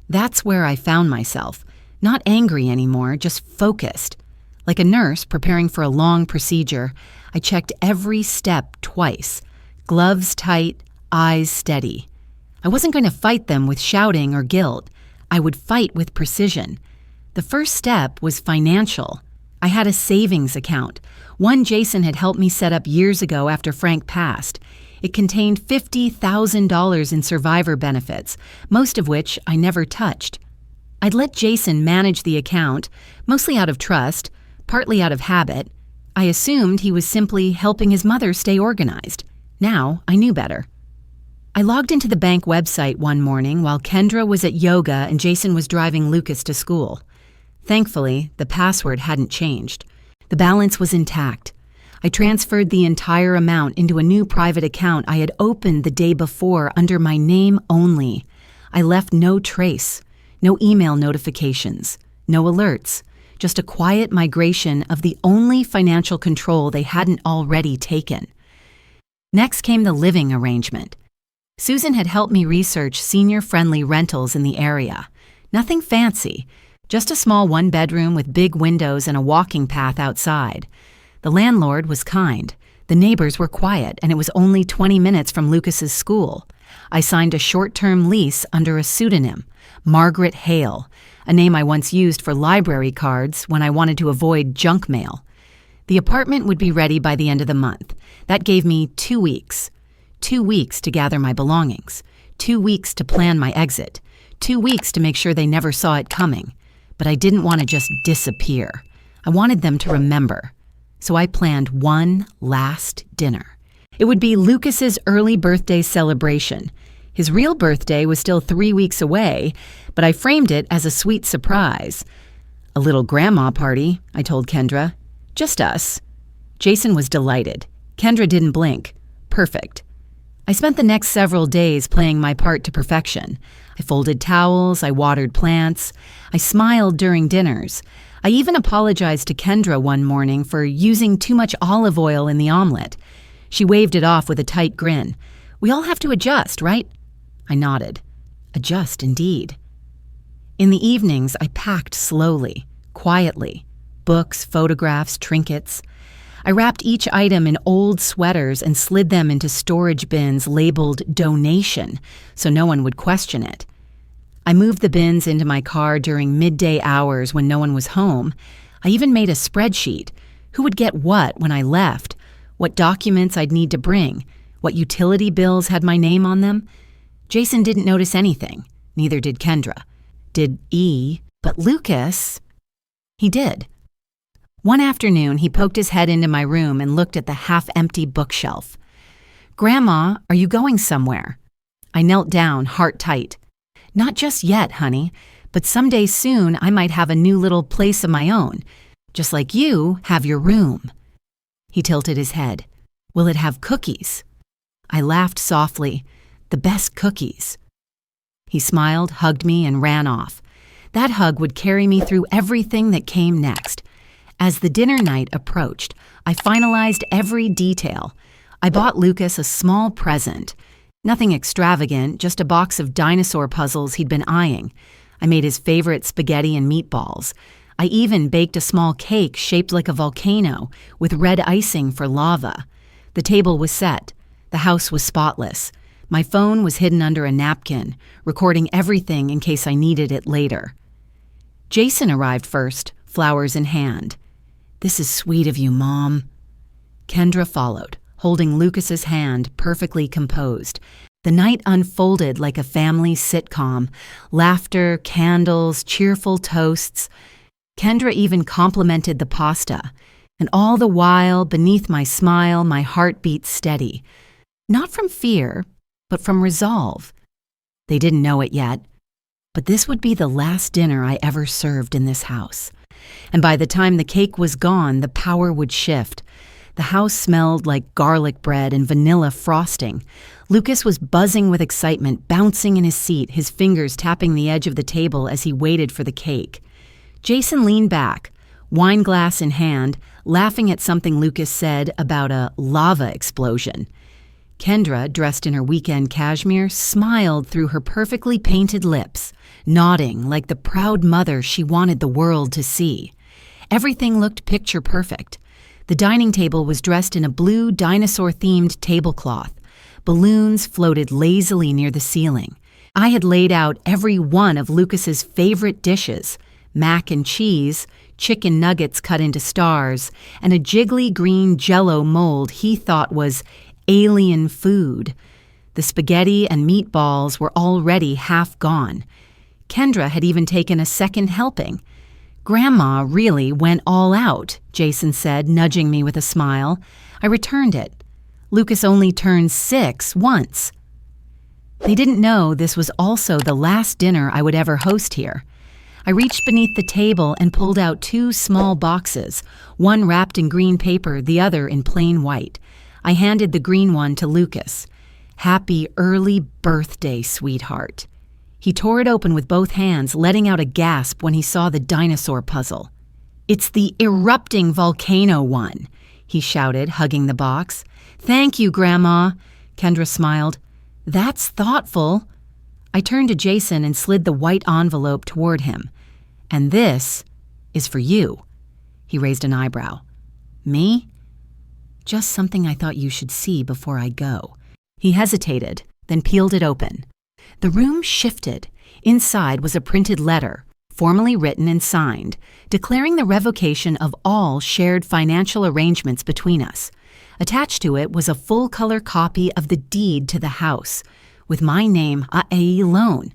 That's where I found myself, not angry anymore, just focused. Like a nurse preparing for a long procedure, I checked every step twice. Gloves tight, eyes steady. I wasn't going to fight them with shouting or guilt. I would fight with precision. The first step was financial. I had a savings account, one Jason had helped me set up years ago after Frank passed. It contained $50,000 in survivor benefits, most of which I never touched. I'd let Jason manage the account, mostly out of trust, partly out of habit. I assumed he was simply helping his mother stay organized. Now I knew better. I logged into the bank website one morning while Kendra was at yoga and Jason was driving Lucas to school. Thankfully, the password hadn't changed. The balance was intact. I transferred the entire amount into a new private account I had opened the day before under my name only. I left no trace, no email notifications, no alerts, just a quiet migration of the only financial control they hadn't already taken. Next came the living arrangement. Susan had helped me research senior-friendly rentals in the area. Nothing fancy, just a small one-bedroom with big windows and a walking path outside. The landlord was kind. The neighbors were quiet, and it was only 20 minutes from Lucas's school. I signed a short-term lease under a pseudonym, Margaret Hale, a name I once used for library cards when I wanted to avoid junk mail. The apartment would be ready by the end of the month. That gave me 2 weeks. 2 weeks to gather my belongings. 2 weeks to plan my exit. 2 weeks to make sure they never saw it coming. But I didn't want to just disappear. I wanted them to remember. So I planned one last dinner. It would be Lucas's early birthday celebration. His real birthday was still 3 weeks away, but I framed it as a sweet surprise. "A little grandma party," I told Kendra. "Just us." Jason was delighted. Kendra didn't blink. Perfect. I spent the next several days playing my part to perfection. I folded towels, I watered plants, I smiled during dinners. I even apologized to Kendra one morning for using too much olive oil in the omelet. She waved it off with a tight grin. We all have to adjust, right? I nodded. Adjust, indeed. In the evenings, I packed slowly, quietly. Books, photographs, trinkets. I wrapped each item in old sweaters and slid them into storage bins labeled donation so no one would question it. I moved the bins into my car during midday hours when no one was home. I even made a spreadsheet. Who would get what when I left? What documents I'd need to bring? What utility bills had my name on them? Jason didn't notice anything. Neither did Kendra. Did E. But Lucas, he did. One afternoon, he poked his head into my room and looked at the half-empty bookshelf. Grandma, are you going somewhere? I knelt down, heart tight. Not just yet, honey, but someday soon I might have a new little place of my own, just like you have your room. He tilted his head. Will it have cookies? I laughed softly. The best cookies. He smiled, hugged me, and ran off. That hug would carry me through everything that came next. As the dinner night approached, I finalized every detail. I bought Lucas a small present. Nothing extravagant, just a box of dinosaur puzzles he'd been eyeing. I made his favorite spaghetti and meatballs. I even baked a small cake shaped like a volcano with red icing for lava. The table was set. The house was spotless. My phone was hidden under a napkin, recording everything in case I needed it later. Jason arrived first, flowers in hand. This is sweet of you, Mom. Kendra followed, holding Lucas's hand, perfectly composed. The night unfolded like a family sitcom. Laughter, candles, cheerful toasts. Kendra even complimented the pasta. And all the while, beneath my smile, my heart beat steady. Not from fear, but from resolve. They didn't know it yet, but this would be the last dinner I ever served in this house. And by the time the cake was gone, the power would shift. The house smelled like garlic bread and vanilla frosting. Lucas was buzzing with excitement, bouncing in his seat, his fingers tapping the edge of the table as he waited for the cake. Jason leaned back, wine glass in hand, laughing at something Lucas said about a lava explosion. Kendra, dressed in her weekend cashmere, smiled through her perfectly painted lips, nodding like the proud mother she wanted the world to see. Everything looked picture perfect. The dining table was dressed in a blue dinosaur-themed tablecloth. Balloons floated lazily near the ceiling. I had laid out every one of Lucas's favorite dishes: mac and cheese, chicken nuggets cut into stars, and a jiggly green Jell-O mold he thought was alien food. The spaghetti and meatballs were already half gone. Kendra had even taken a second helping. Grandma really went all out, Jason said, nudging me with a smile. I returned it. Lucas only turned 6 once. They didn't know this was also the last dinner I would ever host here. I reached beneath the table and pulled out 2 small boxes, one wrapped in green paper, the other in plain white. I handed the green one to Lucas. Happy early birthday, sweetheart. He tore it open with both hands, letting out a gasp when he saw the dinosaur puzzle. It's the erupting volcano one, he shouted, hugging the box. Thank you, Grandma, Kendra smiled. That's thoughtful. I turned to Jason and slid the white envelope toward him. And this is for you. He raised an eyebrow. Me? Just something I thought you should see before I go. He hesitated, then peeled it open. The room shifted. Inside was a printed letter, formally written and signed, declaring the revocation of all shared financial arrangements between us. Attached to it was a full-color copy of the deed to the house, with my name, A. Lone,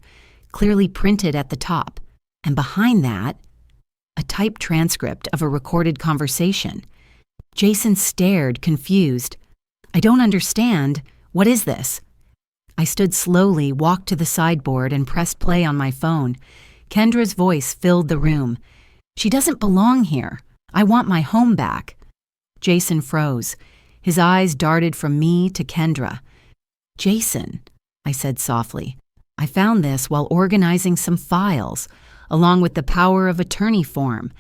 clearly printed at the top. And behind that, a typed transcript of a recorded conversation. Jason stared, confused. I don't understand. What is this? I stood slowly, walked to the sideboard, and pressed play on my phone. Kendra's voice filled the room. She doesn't belong here. I want my home back. Jason froze. His eyes darted from me to Kendra. Jason, I said softly, I found this while organizing some files, along with the power of attorney form,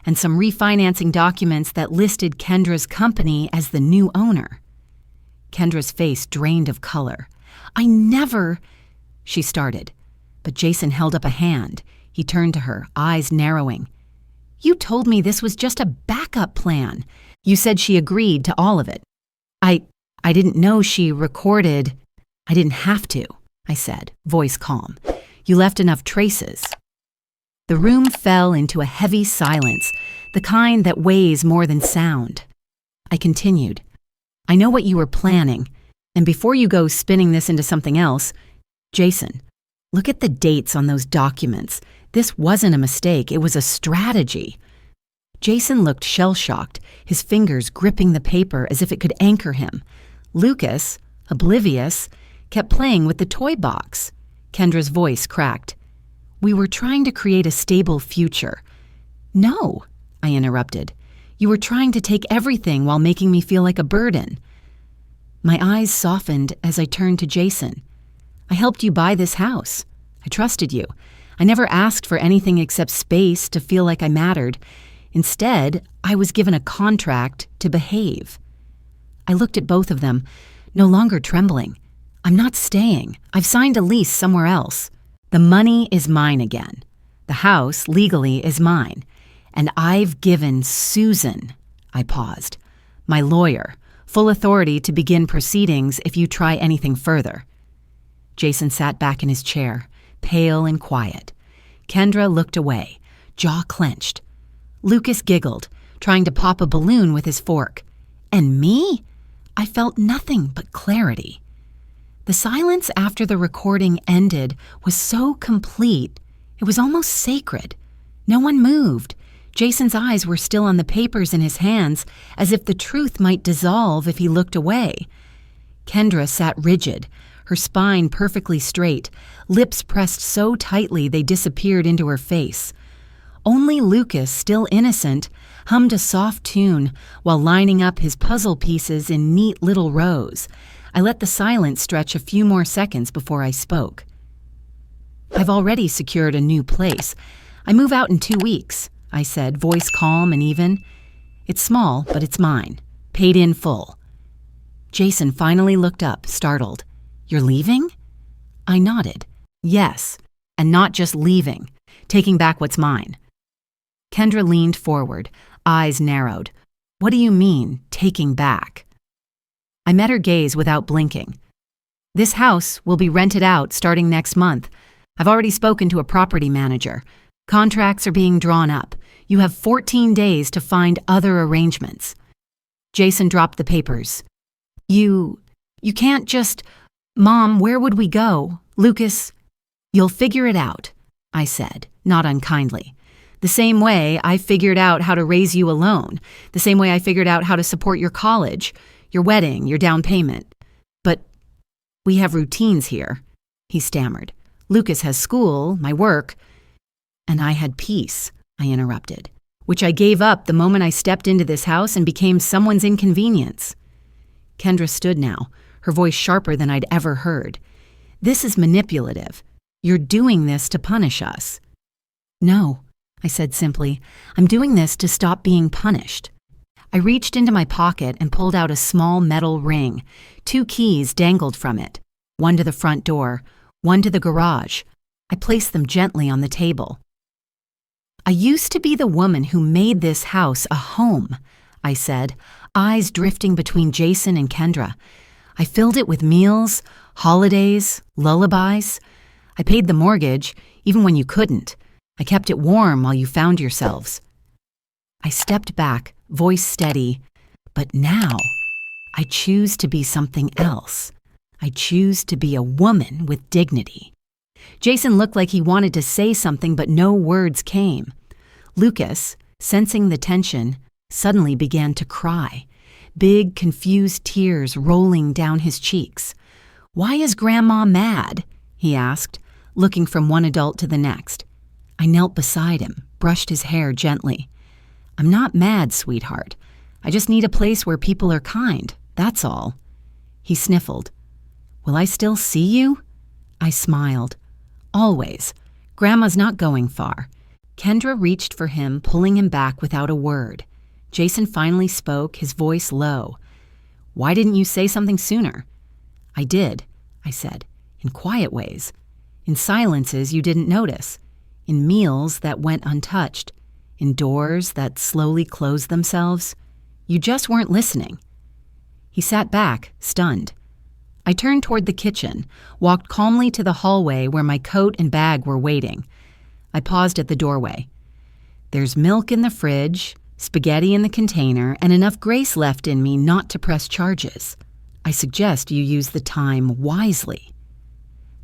and some refinancing documents that listed Kendra's company as the new owner. Kendra's face drained of color. "I never—" she started, but Jason held up a hand. He turned to her, eyes narrowing. "You told me this was just a backup plan. You said she agreed to all of it." I didn't know she recorded." "I didn't have to," I said, voice calm. "You left enough traces." The room fell into a heavy silence, the kind that weighs more than sound. I continued. "I know what you were planning, and before you go spinning this into something else, Jason, look at the dates on those documents. This wasn't a mistake, it was a strategy." Jason looked shell-shocked, his fingers gripping the paper as if it could anchor him. Lucas, oblivious, kept playing with the toy box. Kendra's voice cracked. "We were trying to create a stable future." "No," I interrupted. "You were trying to take everything while making me feel like a burden." My eyes softened as I turned to Jason. "I helped you buy this house. I trusted you. I never asked for anything except space to feel like I mattered. Instead, I was given a contract to behave." I looked at both of them, no longer trembling. "I'm not staying. I've signed a lease somewhere else. The money is mine again. The house, legally, is mine. And I've given Susan," I paused, "my lawyer, full authority to begin proceedings if you try anything further." Jason sat back in his chair, pale and quiet. Kendra looked away, jaw clenched. Lucas giggled, trying to pop a balloon with his fork. And me? I felt nothing but clarity. The silence after the recording ended was so complete, it was almost sacred. No one moved. Jason's eyes were still on the papers in his hands, as if the truth might dissolve if he looked away. Kendra sat rigid, her spine perfectly straight, lips pressed so tightly they disappeared into her face. Only Lucas, still innocent, hummed a soft tune while lining up his puzzle pieces in neat little rows. I let the silence stretch a few more seconds before I spoke. "I've already secured a new place. I move out in 2 weeks," I said, voice calm and even. "It's small, but it's mine. Paid in full." Jason finally looked up, startled. "You're leaving?" I nodded. "Yes, and not just leaving. Taking back what's mine." Kendra leaned forward, eyes narrowed. "What do you mean, taking back?" I met her gaze without blinking. "This house will be rented out starting next month. I've already spoken to a property manager. Contracts are being drawn up. You have 14 days to find other arrangements." Jason dropped the papers. You can't just— Mom, where would we go? Lucas?" "You'll figure it out," I said, not unkindly. "The same way I figured out how to raise you alone. The same way I figured out how to support your college, your wedding, your down payment. But we have routines here," he stammered. "Lucas has school, my work." "And I had peace," I interrupted, "which I gave up the moment I stepped into this house and became someone's inconvenience." Kendra stood now, her voice sharper than I'd ever heard. "This is manipulative. You're doing this to punish us." "No," I said simply. "I'm doing this to stop being punished." I reached into my pocket and pulled out a small metal ring. 2 keys dangled from it, one to the front door, one to the garage. I placed them gently on the table. "I used to be the woman who made this house a home," I said, eyes drifting between Jason and Kendra. "I filled it with meals, holidays, lullabies. I paid the mortgage, even when you couldn't. I kept it warm while you found yourselves." I stepped back, voice steady. "But now, I choose to be something else. I choose to be a woman with dignity." Jason looked like he wanted to say something, but no words came. Lucas, sensing the tension, suddenly began to cry, big, confused tears rolling down his cheeks. "Why is Grandma mad?" he asked, looking from one adult to the next. I knelt beside him, brushed his hair gently. "I'm not mad, sweetheart. I just need a place where people are kind, that's all." He sniffled. "Will I still see you?" I smiled. "Always. Grandma's not going far. Kendra reached for him, pulling him back without a word. Jason finally spoke, his voice low. "Why didn't you say something sooner?" "I did," I said, "in quiet ways. In silences you didn't notice. In meals that went untouched. In doors that slowly closed themselves. You just weren't listening." He sat back, stunned. I turned toward the kitchen, walked calmly to the hallway where my coat and bag were waiting. I paused at the doorway. "There's milk in the fridge, spaghetti in the container, and enough grace left in me not to press charges. I suggest you use the time wisely."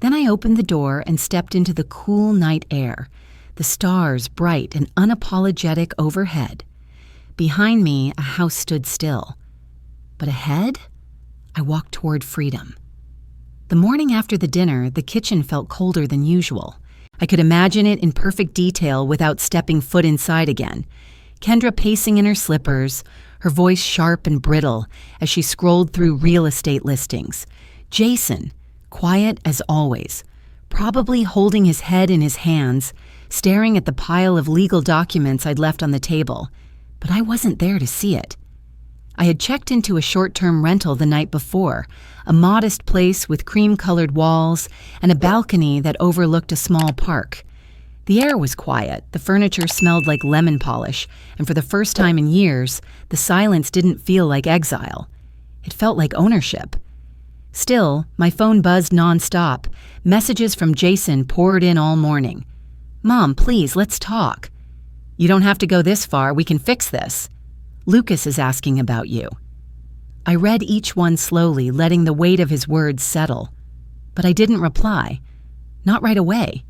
Then I opened the door and stepped into the cool night air, the stars bright and unapologetic overhead. Behind me, a house stood still. But ahead, I walked toward freedom. The morning after the dinner, the kitchen felt colder than usual. I could imagine it in perfect detail without stepping foot inside again. Kendra pacing in her slippers, her voice sharp and brittle as she scrolled through real estate listings. Jason, quiet as always, probably holding his head in his hands, staring at the pile of legal documents I'd left on the table. But I wasn't there to see it. I had checked into a short-term rental the night before, a modest place with cream-colored walls and a balcony that overlooked a small park. The air was quiet, the furniture smelled like lemon polish, and for the first time in years, the silence didn't feel like exile. It felt like ownership. Still, my phone buzzed nonstop. Messages from Jason poured in all morning. "Mom, please, let's talk." "You don't have to go this far, we can fix this." "Lucas is asking about you." I read each one slowly, letting the weight of his words settle. But I didn't reply. Not right away.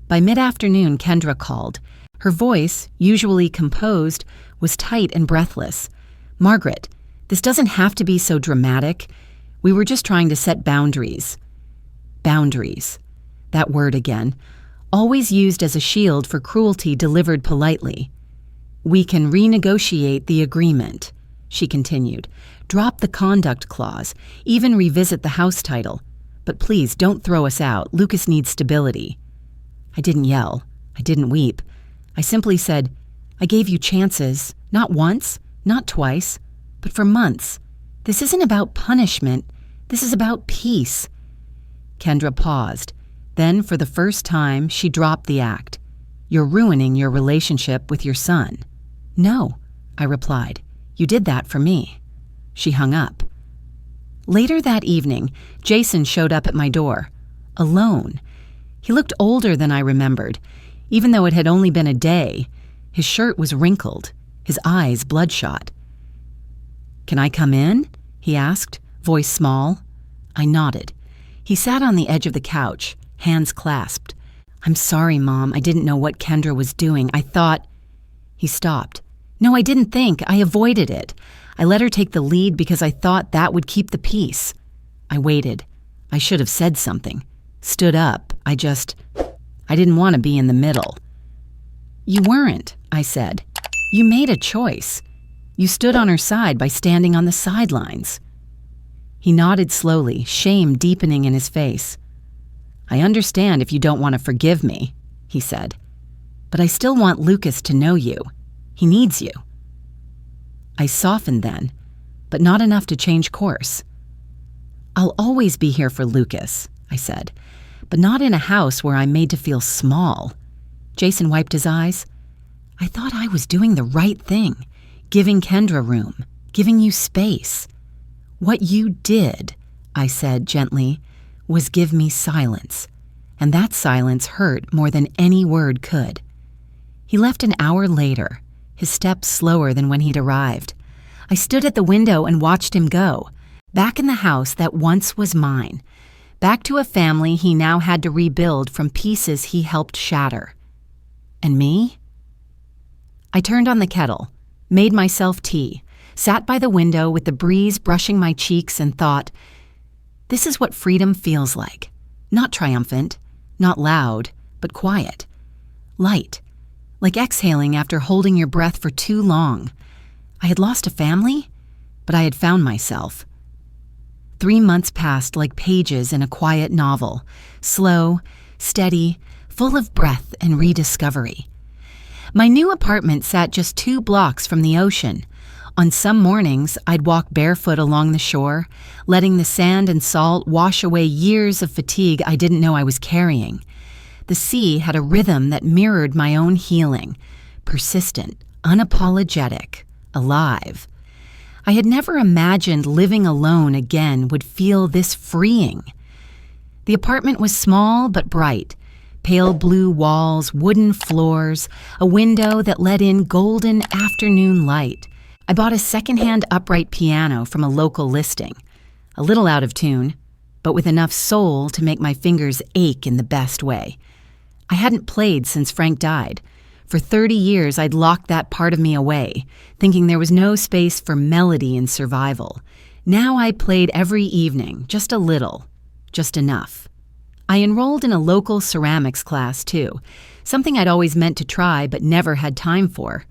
By mid-afternoon, Kendra called. Her voice, usually composed, was tight and breathless. "Margaret, this doesn't have to be so dramatic. We were just trying to set boundaries." Boundaries. That word again. Always used as a shield for cruelty delivered politely. "We can renegotiate the agreement," she continued. "Drop the conduct clause, even revisit the house title. But please don't throw us out. Lucas needs stability." I didn't yell. I didn't weep. I simply said, "I gave you chances, not once, not twice, but for months. This isn't about punishment. This is about peace." Kendra paused. Then, for the first time, she dropped the act. "You're ruining your relationship with your son." "No," I replied. "You did that for me." She hung up. Later that evening, Jason showed up at my door. Alone. He looked older than I remembered, even though it had only been a day. His shirt was wrinkled, his eyes bloodshot. "Can I come in?" he asked, voice small. I nodded. He sat on the edge of the couch, hands clasped. "I'm sorry, Mom. I didn't know what Kendra was doing. I thought—" He stopped. "No, I didn't think. I avoided it. I let her take the lead because I thought that would keep the peace." I waited. I should have said something. Stood up. I didn't want to be in the middle. "You weren't," I said. "You made a choice. You stood on her side by standing on the sidelines." He nodded slowly, shame deepening in his face. "I understand if you don't want to forgive me," he said. "But I still want Lucas to know you. He needs you." I softened then, but not enough to change course. "I'll always be here for Lucas," I said, "but not in a house where I'm made to feel small." Jason wiped his eyes. "I thought I was doing the right thing, giving Kendra room, giving you space. What you did," I said gently, "was give me silence, and that silence hurt more than any word could." He left an hour later, his steps slower than when he'd arrived. I stood at the window and watched him go, back in the house that once was mine, back to a family he now had to rebuild from pieces he helped shatter. And me? I turned on the kettle, made myself tea, sat by the window with the breeze brushing my cheeks and thought, this is what freedom feels like. Not triumphant, not loud, but quiet. Light, like exhaling after holding your breath for too long. I had lost a family, but I had found myself. 3 months passed like pages in a quiet novel, slow, steady, full of breath and rediscovery. My new apartment sat just 2 blocks from the ocean. On some mornings, I'd walk barefoot along the shore, letting the sand and salt wash away years of fatigue I didn't know I was carrying. The sea had a rhythm that mirrored my own healing, persistent, unapologetic, alive. I had never imagined living alone again would feel this freeing. The apartment was small but bright. Pale blue walls, wooden floors, a window that let in golden afternoon light. I bought a secondhand upright piano from a local listing. A little out of tune, but with enough soul to make my fingers ache in the best way. I hadn't played since Frank died. For 30 years, I'd locked that part of me away, thinking there was no space for melody and survival. Now I played every evening, just a little, just enough. I enrolled in a local ceramics class, too, something I'd always meant to try but never had time for.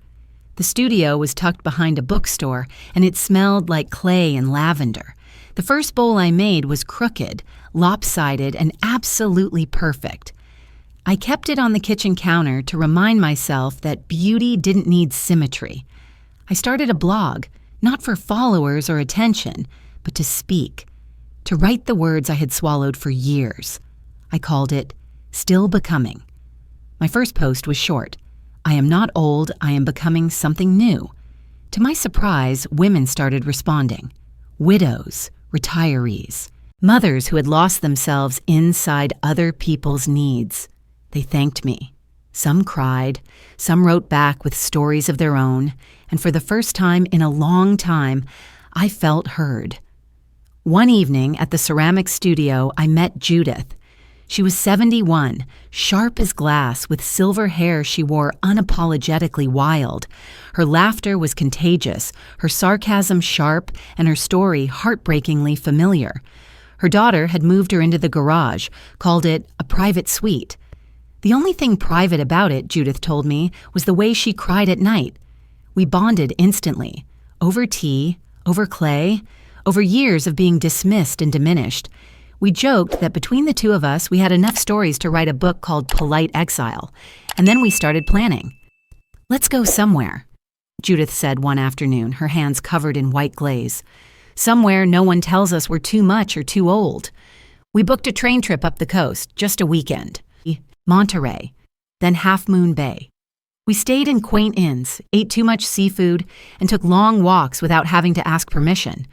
The studio was tucked behind a bookstore, and it smelled like clay and lavender. The first bowl I made was crooked, lopsided, and absolutely perfect. I kept it on the kitchen counter to remind myself that beauty didn't need symmetry. I started a blog, not for followers or attention, but to speak, to write the words I had swallowed for years. I called it Still Becoming. My first post was short. I am not old, I am becoming something new. To my surprise, women started responding. Widows, retirees, mothers who had lost themselves inside other people's needs. They thanked me. Some cried, some wrote back with stories of their own, and for the first time in a long time, I felt heard. One evening at the ceramics studio, I met Judith. She was 71, sharp as glass, with silver hair she wore unapologetically wild. Her laughter was contagious, her sarcasm sharp, and her story heartbreakingly familiar. Her daughter had moved her into the garage, called it a private suite. The only thing private about it, Judith told me, was the way she cried at night. We bonded instantly, over tea, over clay, over years of being dismissed and diminished. We joked that between the two of us, we had enough stories to write a book called Polite Exile, and then we started planning. "Let's go somewhere," Judith said one afternoon, her hands covered in white glaze. "Somewhere no one tells us we're too much or too old." We booked a train trip up the coast, just a weekend. Monterey, then Half Moon Bay. We stayed in quaint inns, ate too much seafood, and took long walks without having to ask permission.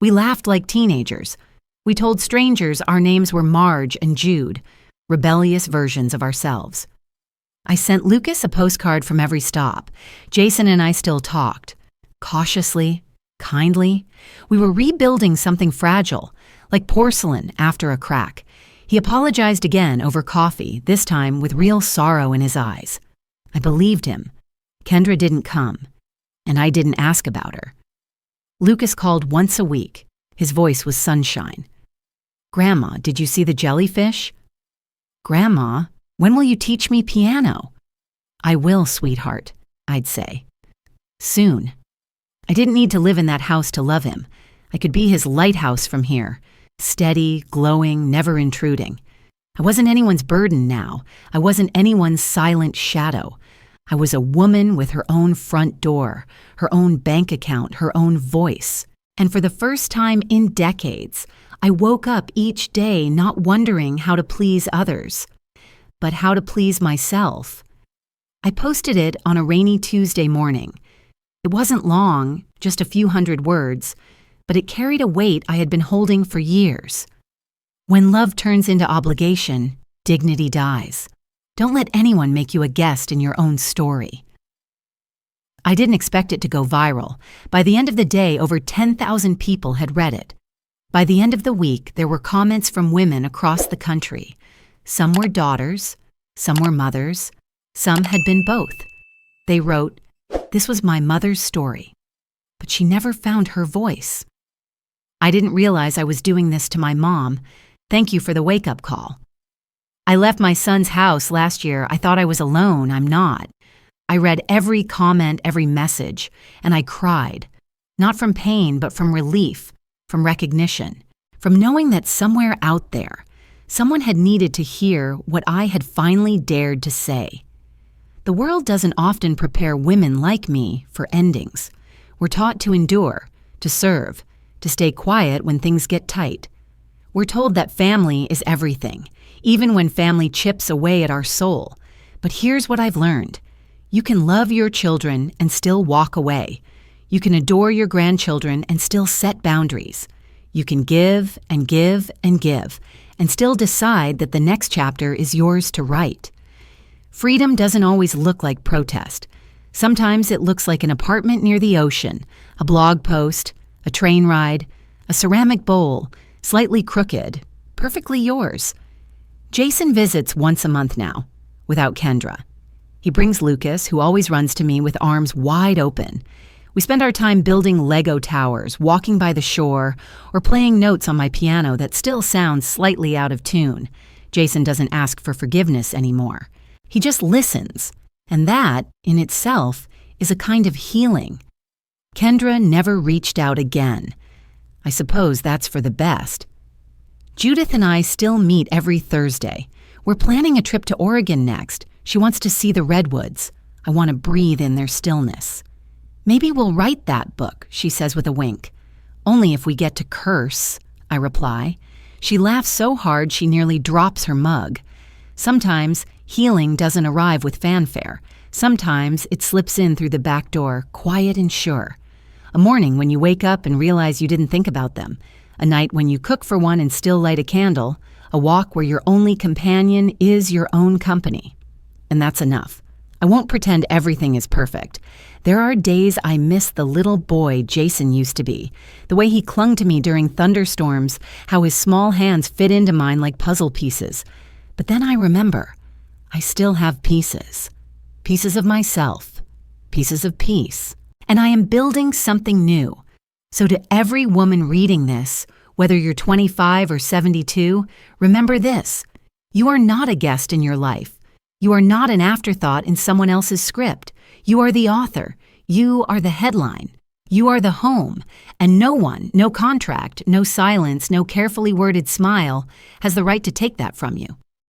We laughed like teenagers. We told strangers our names were Marge and Jude, rebellious versions of ourselves. I sent Lucas a postcard from every stop. Jason and I still talked. Cautiously, kindly. We were rebuilding something fragile, like porcelain after a crack. He apologized again over coffee, this time with real sorrow in his eyes. I believed him. Kendra didn't come, and I didn't ask about her. Lucas called once a week. His voice was sunshine. "Grandma, did you see the jellyfish?" "Grandma, when will you teach me piano?" "I will, sweetheart," I'd say. Soon. I didn't need to live in that house to love him. I could be his lighthouse from here. Steady, glowing, never intruding. I wasn't anyone's burden now. I wasn't anyone's silent shadow. I was a woman with her own front door, her own bank account, her own voice. And for the first time in decades, I woke up each day not wondering how to please others, but how to please myself. I posted it on a rainy Tuesday morning. It wasn't long, just a few hundred words, but it carried a weight I had been holding for years. When love turns into obligation, dignity dies. Don't let anyone make you a guest in your own story. I didn't expect it to go viral. By the end of the day, over 10,000 people had read it. By the end of the week, there were comments from women across the country. Some were daughters, some were mothers, some had been both. They wrote, "This was my mother's story, but she never found her voice. I didn't realize I was doing this to my mom. Thank you for the wake-up call. I left my son's house last year. I thought I was alone. I'm not. I read every comment, every message, and I cried. Not from pain, but from relief, from recognition, from knowing that somewhere out there, someone had needed to hear what I had finally dared to say. The world doesn't often prepare women like me for endings. We're taught to endure, to serve, to stay quiet when things get tight. We're told that family is everything, even when family chips away at our soul. But here's what I've learned. You can love your children and still walk away. You can adore your grandchildren and still set boundaries. You can give and give and give, and still decide that the next chapter is yours to write. Freedom doesn't always look like protest. Sometimes it looks like an apartment near the ocean, a blog post, a train ride, a ceramic bowl, slightly crooked, perfectly yours. Jason visits once a month now, without Kendra. He brings Lucas, who always runs to me with arms wide open. We spend our time building Lego towers, walking by the shore, or playing notes on my piano that still sounds slightly out of tune. Jason doesn't ask for forgiveness anymore. He just listens, and that, in itself, is a kind of healing. Kendra never reached out again. I suppose that's for the best. Judith and I still meet every Thursday. We're planning a trip to Oregon next. She wants to see the redwoods. I want to breathe in their stillness. Maybe we'll write that book, she says with a wink. Only if we get to curse, I reply. She laughs so hard she nearly drops her mug. Sometimes healing doesn't arrive with fanfare. Sometimes it slips in through the back door, quiet and sure. A morning when you wake up and realize you didn't think about them. A night when you cook for one and still light a candle. A walk where your only companion is your own company. And that's enough. I won't pretend everything is perfect. There are days I miss the little boy Jason used to be, the way he clung to me during thunderstorms, how his small hands fit into mine like puzzle pieces. But then I remember, I still have pieces. Pieces of myself. Pieces of peace. And I am building something new. So to every woman reading this, whether you're 25 or 72, remember this. You are not a guest in your life. You are not an afterthought in someone else's script. You are the author. You are the headline. You are the home. And no one, no contract, no silence, no carefully worded smile has the right to take that from you.